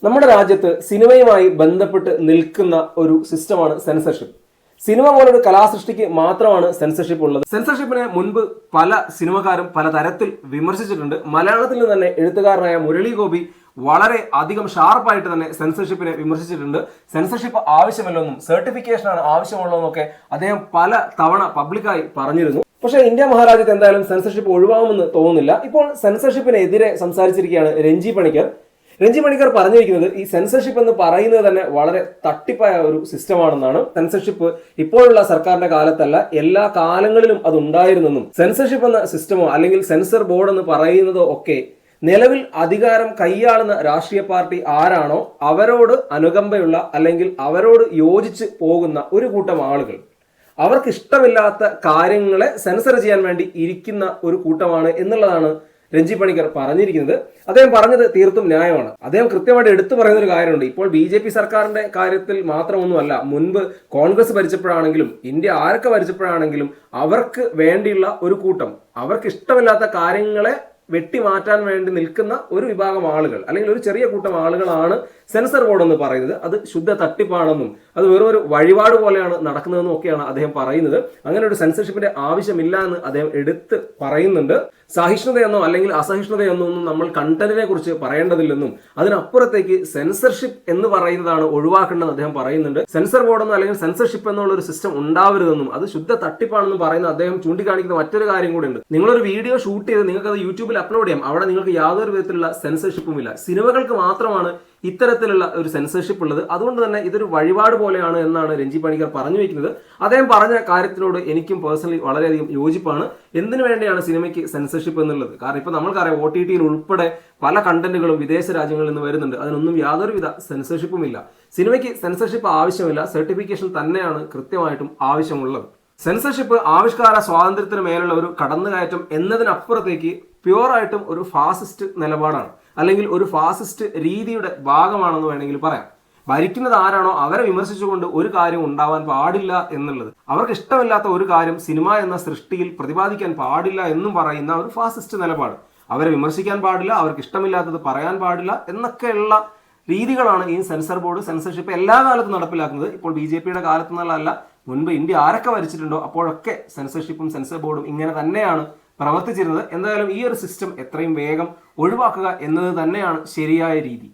നമ്മുടെ രാജ്യത്ത് സിനിമയുമായി ബന്ധപ്പെട്ട് നിൽക്കുന്ന ഒരു സിസ്റ്റമാണ് സെൻസർഷിപ്പ്. സിനിമ പോലൊരു കലാസൃഷ്ടിക്ക് മാത്രമാണ് സെൻസർഷിപ്പ് ഉള്ളത്. സെൻസർഷിപ്പിനെ മുൻപ് പല സിനിമക്കാരും പല തരത്തിൽ വിമർശിച്ചിട്ടുണ്ട്. മലയാളത്തിൽ നിന്ന് തന്നെ എഴുത്തുകാരനായ മുരളി ഗോപി വളരെ അധികം ഷാർപ്പായിട്ട് തന്നെ സെൻസർഷിപ്പിനെ വിമർശിച്ചിട്ടുണ്ട്. സെൻസർഷിപ്പ് ആവശ്യമില്ലെന്നും സർട്ടിഫിക്കേഷനാണ് ആവശ്യമുള്ളതെന്നൊക്കെ അദ്ദേഹം പല തവണ പബ്ലിക്കായി പറഞ്ഞിരുന്നു. പക്ഷേ ഇന്ത്യ മഹാരാജ്യത്ത് എന്തായാലും സെൻസർഷിപ്പ് ഒഴിവാകുമെന്ന് തോന്നുന്നില്ല. ഇപ്പോൾ സെൻസർഷിപ്പിനെതിരെ സംസാരിച്ചിരിക്കുകയാണ് രഞ്ജി പണിക്കർ. രഞ്ജി പണിക്കർ പറഞ്ഞിരിക്കുന്നത് ഈ സെൻസർഷിപ്പ് എന്ന് പറയുന്നത് തന്നെ വളരെ തട്ടിപ്പായ ഒരു സിസ്റ്റമാണെന്നാണ്. സെൻസർഷിപ്പ് ഇപ്പോഴുള്ള സർക്കാരിന്റെ കാലത്തല്ല, എല്ലാ കാലങ്ങളിലും അത് ഉണ്ടായിരുന്നെന്നും സെൻസർഷിപ്പ് എന്ന സിസ്റ്റമോ അല്ലെങ്കിൽ സെൻസർ ബോർഡ് എന്ന് പറയുന്നതോ ഒക്കെ നിലവിൽ അധികാരം കൈയാളുന്ന രാഷ്ട്രീയ പാർട്ടി ആരാണോ അവരോട് അനുകമ്പയുള്ള അല്ലെങ്കിൽ അവരോട് യോജിച്ച് പോകുന്ന ഒരു കൂട്ടം ആളുകൾ, അവർക്ക് ഇഷ്ടമില്ലാത്ത കാര്യങ്ങളെ സെൻസർ ചെയ്യാൻ വേണ്ടി ഇരിക്കുന്ന ഒരു കൂട്ടമാണ് എന്നുള്ളതാണ് രഞ്ജി പണിക്കർ പറഞ്ഞിരിക്കുന്നത്. അദ്ദേഹം പറഞ്ഞത് തീർത്തും ന്യായമാണ്. അദ്ദേഹം കൃത്യമായിട്ട് എടുത്തു പറയുന്ന ഒരു കാര്യമുണ്ട്. ഇപ്പോൾ BJP സർക്കാരിന്റെ കാര്യത്തിൽ മാത്രമൊന്നുമല്ല, മുൻപ് കോൺഗ്രസ് ഭരിച്ചപ്പോഴാണെങ്കിലും ഇന്ത്യ ആരൊക്കെ ഭരിച്ചപ്പോഴാണെങ്കിലും അവർക്ക് വേണ്ടിയുള്ള ഒരു കൂട്ടം, അവർക്ക് ഇഷ്ടമില്ലാത്ത കാര്യങ്ങളെ വെട്ടിമാറ്റാൻ വേണ്ടി നിൽക്കുന്ന ഒരു വിഭാഗം ആളുകൾ അല്ലെങ്കിൽ ഒരു ചെറിയ കൂട്ടം ആളുകളാണ് സെൻസർ ബോർഡ് എന്ന് പറയുന്നത്. അത് ശുദ്ധ തട്ടിപ്പാണെന്നും അത് വെറും ഒരു വഴിപാട് പോലെയാണ് നടക്കുന്നതെന്നും ഒക്കെയാണ് അദ്ദേഹം പറയുന്നത്. അങ്ങനെ ഒരു സെൻസർഷിപ്പിന്റെ ആവശ്യമില്ല എന്ന് അദ്ദേഹം എടുത്ത് പറയുന്നുണ്ട്. സഹിഷ്ണുതയെന്നോ അല്ലെങ്കിൽ അസഹിഷ്ണുതയെന്നോ ഒന്നും നമ്മൾ കണ്ടന്റിനെ കുറിച്ച് പറയേണ്ടതില്ലെന്നും അതിനപ്പുറത്തേക്ക് സെൻസർഷിപ്പ് എന്ന് പറയുന്നതാണ് ഒഴിവാക്കേണ്ടതെന്ന് അദ്ദേഹം പറയുന്നുണ്ട്. സെൻസർ ബോർഡെന്നോ അല്ലെങ്കിൽ സെൻസർഷിപ്പ് എന്നുള്ള ഒരു സിസ്റ്റം ഉണ്ടാവരുതെന്നും അത് ശുദ്ധ തട്ടിപ്പാണെന്നും പറയുന്ന അദ്ദേഹം ചൂണ്ടിക്കാണിക്കുന്ന മറ്റൊരു കാര്യം കൂടി ഉണ്ട്. നിങ്ങളൊരു വീഡിയോ ഷൂട്ട് ചെയ്ത് നിങ്ങൾക്ക് അത് യൂട്യൂബിൽ അപ്ലോഡ് ചെയ്യാം. അവിടെ നിങ്ങൾക്ക് യാതൊരു വിധത്തിലുള്ള സെൻസർഷിപ്പും ഇല്ല. സിനിമകൾക്ക് മാത്രമാണ് ഇത്തരത്തിലുള്ള ഒരു സെൻസർഷിപ്പ് ഉള്ളത്. അതുകൊണ്ട് തന്നെ ഇതൊരു വഴിപാട് പോലെയാണ് എന്നാണ് രഞ്ജി പണിക്കർ പറഞ്ഞു വെക്കുന്നത്. അദ്ദേഹം പറഞ്ഞ കാര്യത്തിനോട് എനിക്കും പേഴ്സണലി വളരെയധികം യോജിപ്പാണ്. എന്തിനു വേണ്ടിയാണ് സിനിമയ്ക്ക് സെൻസർഷിപ്പ് എന്നുള്ളത്? കാരണം ഇപ്പൊ നമ്മൾക്കറിയാം, OTTയിൽ ഉൾപ്പെടെ പല കണ്ടന്റുകളും വിദേശ രാജ്യങ്ങളിൽ നിന്ന് വരുന്നുണ്ട്. അതിനൊന്നും യാതൊരുവിധ സെൻസർഷിപ്പും ഇല്ല. സിനിമയ്ക്ക് സെൻസർഷിപ്പ് ആവശ്യമില്ല, സർട്ടിഫിക്കേഷൻ തന്നെയാണ് കൃത്യമായിട്ടും ആവശ്യമുള്ളത്. സെൻസർഷിപ്പ് ആവിഷ്കാര സ്വാതന്ത്ര്യത്തിന് മേലുള്ള ഒരു കടന്നുകയറ്റം എന്നതിനപ്പുറത്തേക്ക് പ്യുവറായിട്ടും ഒരു ഫാസിസ്റ്റ് നിലപാടാണ്, അല്ലെങ്കിൽ ഒരു ഫാസിസ്റ്റ് രീതിയുടെ ഭാഗമാണെന്ന് വേണമെങ്കിൽ പറയാം. ഭരിക്കുന്നത് ആരാണോ അവരെ വിമർശിച്ചുകൊണ്ട് ഒരു കാര്യം ഉണ്ടാവാൻ പാടില്ല എന്നുള്ളത്, അവർക്ക് ഇഷ്ടമില്ലാത്ത ഒരു കാര്യം സിനിമ എന്ന സൃഷ്ടിയിൽ പ്രതിപാദിക്കാൻ പാടില്ല എന്നും പറയുന്ന ഒരു ഫാസിസ്റ്റ് നിലപാട്. അവരെ വിമർശിക്കാൻ പാടില്ല, അവർക്ക് ഇഷ്ടമില്ലാത്തത് പറയാൻ പാടില്ല എന്നൊക്കെയുള്ള രീതികളാണ് ഈ സെൻസർ ബോർഡ്, സെൻസർഷിപ്പ് എല്ലാ കാലത്തും നടപ്പിലാക്കുന്നത്. ഇപ്പോൾ BJPയുടെ കാലത്ത് നിന്നുള്ളതല്ല, മുൻപ് ഇന്ത്യ ആരൊക്കെ ഭരിച്ചിട്ടുണ്ടോ അപ്പോഴൊക്കെ സെൻസർഷിപ്പും സെൻസർ ബോർഡും ഇങ്ങനെ തന്നെയാണ് പ്രവർത്തിച്ചിരുന്നത്. എന്തായാലും ഈ ഒരു സിസ്റ്റം എത്രയും വേഗം ഒഴിവാക്കുക എന്നത് തന്നെയാണ് ശരിയായ രീതി.